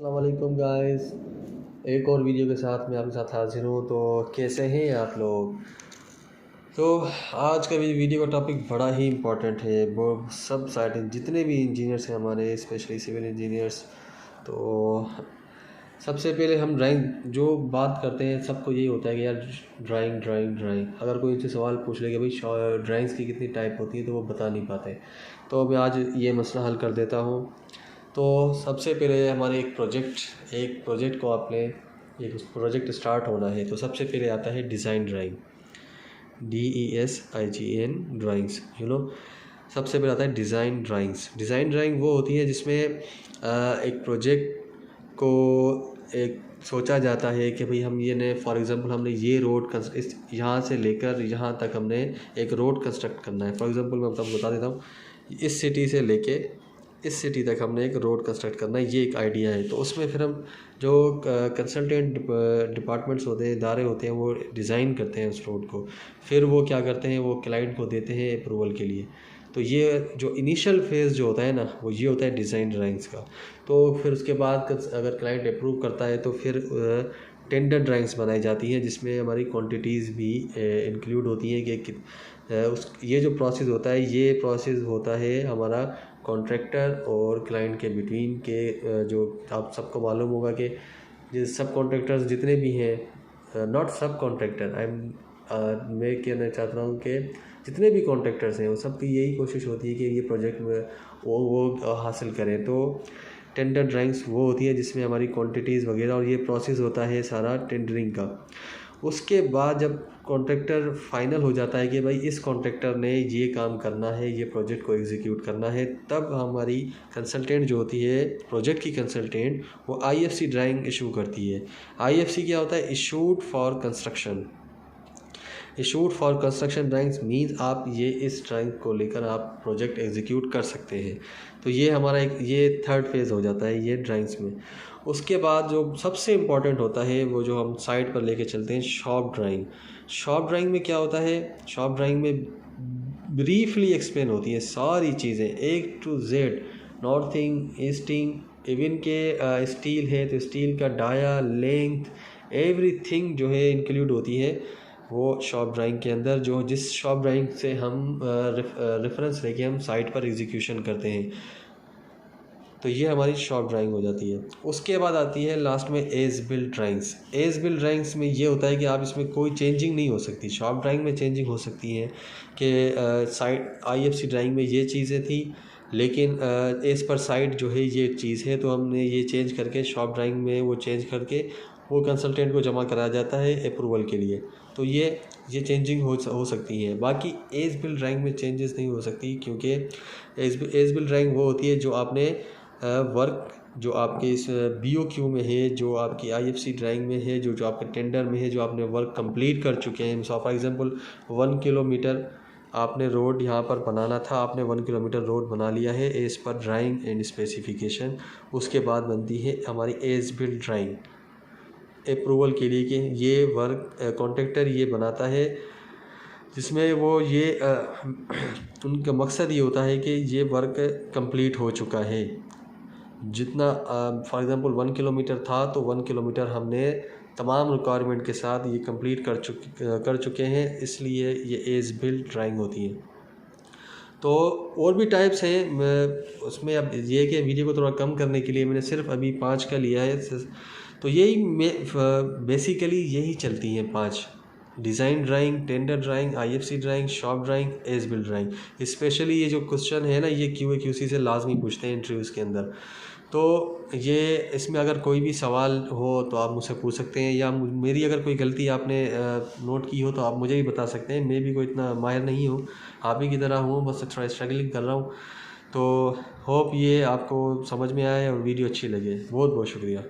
अस्सलाम वालेकुम गाइस, एक और वीडियो के साथ मैं आपके साथ हाजिर हूँ। तो कैसे हैं आप लोग? तो आज का वीडियो का टॉपिक बड़ा ही इम्पोर्टेंट है। वो सब साइड जितने भी इंजीनियर्स हैं हमारे, स्पेशली सिविल इंजीनियर्स। तो सबसे पहले हम ड्राइंग जो बात करते हैं, सबको यही होता है कि यार ड्राइंग ड्राइंग ड्राइंग। अगर कोई इनसे सवाल पूछ ले कि भाई ड्राइंग्स की कितनी टाइप होती है, तो वो बता नहीं पाते। तो मैं आज ये मसला हल कर देता हूँ। तो सबसे पहले हमारे एक प्रोजेक्ट को आपने एक प्रोजेक्ट स्टार्ट होना है, तो सबसे पहले आता है डिज़ाइन ड्राइंग, DESIGN ड्राइंग्स, सबसे पहले आता है डिज़ाइन ड्राइंग्स। डिज़ाइन ड्राइंग वो होती है जिसमें एक प्रोजेक्ट को एक सोचा जाता है कि भाई हम ये ने फॉर एग्ज़ाम्पल हमने ये रोड इस यहाँ से लेकर यहाँ तक हमने एक रोड कंस्ट्रक्ट करना है। फॉर एग्ज़ाम्पल मैं आपको बता देता हूँ, इस सिटी से लेके इस सिटी तक हमने एक रोड कंस्ट्रक्ट करना है, ये एक आइडिया है। तो उसमें फिर हम जो कंसल्टेंट डिपार्टमेंट्स होते हैं, इदारे होते हैं, वो डिज़ाइन करते हैं उस रोड को। फिर वो क्या करते हैं, वो क्लाइंट को देते हैं अप्रूवल के लिए। तो ये जो इनिशियल फेज़ जो होता है ना, वो ये होता है डिज़ाइन ड्राइंग्स का। तो फिर उसके बाद अगर क्लाइंट अप्रूव करता है तो फिर टेंडर ड्राइंग्स बनाई जाती हैं, जिसमें हमारी क्वांटिटीज़ भी इंक्लूड होती हैं कि ये जो प्रोसेस होता है, ये प्रोसेस होता है हमारा कॉन्ट्रैक्टर और क्लाइंट के बिटवीन के। जो आप सबको मालूम होगा कि सब कॉन्ट्रैक्टर्स जितने भी हैं, नॉट सब कॉन्ट्रैक्टर, मैं कहना चाहता हूँ कि जितने भी कॉन्ट्रैक्टर्स हैं वो सबकी यही कोशिश होती है कि ये प्रोजेक्ट में वो हासिल करें। तो टेंडर ड्राइंग्स वो होती है जिसमें हमारी क्वांटिटीज़ वगैरह, और ये प्रोसेस होता है सारा टेंडरिंग का। उसके बाद जब कॉन्ट्रैक्टर फाइनल हो जाता है कि भाई इस कॉन्ट्रैक्टर ने ये काम करना है, ये प्रोजेक्ट को एग्जीक्यूट करना है, तब हमारी कंसल्टेंट जो होती है, प्रोजेक्ट की कंसल्टेंट, वो IFC ड्राइंग इशू करती है। IFC क्या होता है? Issued for construction. Issued for construction drawings means आप ये इस ड्राइंग को लेकर आप प्रोजेक्ट एग्जीक्यूट कर सकते हैं। तो ये हमारा ये थर्ड फेज़ हो जाता है ये ड्राइंग्स में। उसके बाद जो सबसे इम्पॉर्टेंट होता है, वो जो हम साइड पर लेके चलते हैं, शॉप ड्राइंग। शॉप ड्राइंग में क्या होता है? शॉप ड्राइंग में ब्रीफली एक्सप्लेन होती है सारी चीज़ें A to Z, northing easting, even के स्टील है तो स्टील का डाया, लेंथ, एवरीथिंग जो है इंक्लूड होती है वो शॉप ड्राइंग के अंदर। जो जिस शॉप ड्राइंग से हम रेफरेंस लेके हम साइट पर एग्जीक्यूशन करते हैं, तो ये हमारी शॉप ड्राइंग हो जाती है। उसके बाद आती है लास्ट में as built drawings. As built drawings में ये होता है कि आप इसमें कोई चेंजिंग नहीं हो सकती। शॉप ड्राइंग में चेंजिंग हो सकती है कि साइट IFC ड्राइंग में ये चीज़ें थी, लेकिन एज पर साइट जो है ये चीज़ है, तो हमने ये चेंज करके शॉप ड्राइंग में वो चेंज करके वो कंसल्टेंट को जमा कराया जाता है अप्रूवल के लिए। तो ये चेंजिंग हो सकती है। बाकी एज बिल्ड ड्राइंग में चेंजेस नहीं हो सकती, क्योंकि एज बिल्ड ड्राइंग वो होती है जो आपने वर्क जो आपके इस BOQ में है, जो आपकी IFC ड्राइंग में है, जो आपके टेंडर में है, जो आपने वर्क कंप्लीट कर चुके हैं। फॉर एग्जांपल 1 किलोमीटर आपने रोड यहाँ पर बनाना था, आपने 1 किलोमीटर रोड बना लिया है as per drawing and specification. उसके बाद बनती है हमारी एज बिल्ड ड्राइंग अप्रूवल के लिए कि ये वर्क कॉन्ट्रैक्टर ये बनाता है, जिसमें वो ये उनका मकसद ये होता है कि ये वर्क कंप्लीट हो चुका है। जितना फॉर एग्ज़ाम्पल 1 किलोमीटर था, तो 1 किलोमीटर हमने तमाम रिक्वायरमेंट के साथ ये कंप्लीट कर चुके हैं, इसलिए ये एज बिल्ड ड्राइंग होती है। तो और भी टाइप्स हैं उसमें। अब ये कि वीडियो को थोड़ा कम करने के लिए मैंने सिर्फ अभी 5 का लिया है। तो यही बेसिकली यही चलती हैं 5: design drawing, tender drawing, IFC drawing, shop drawing, as built drawing. Specially ये जो क्वेश्चन है ना, ये QA/QC से लाजमी पूछते हैं इंटरव्यूज़ के अंदर। तो ये इसमें अगर कोई भी सवाल हो तो आप मुझसे पूछ सकते हैं, या मेरी अगर कोई गलती आपने नोट की हो तो आप मुझे भी बता सकते हैं। मैं भी कोई इतना माहिर नहीं हूँ, आप ही की तरह हूँ, बस थोड़ा स्ट्रगलिंग कर रहा हूँ। तो होप ये आपको समझ में आए और वीडियो अच्छी लगे। बहुत बहुत शुक्रिया।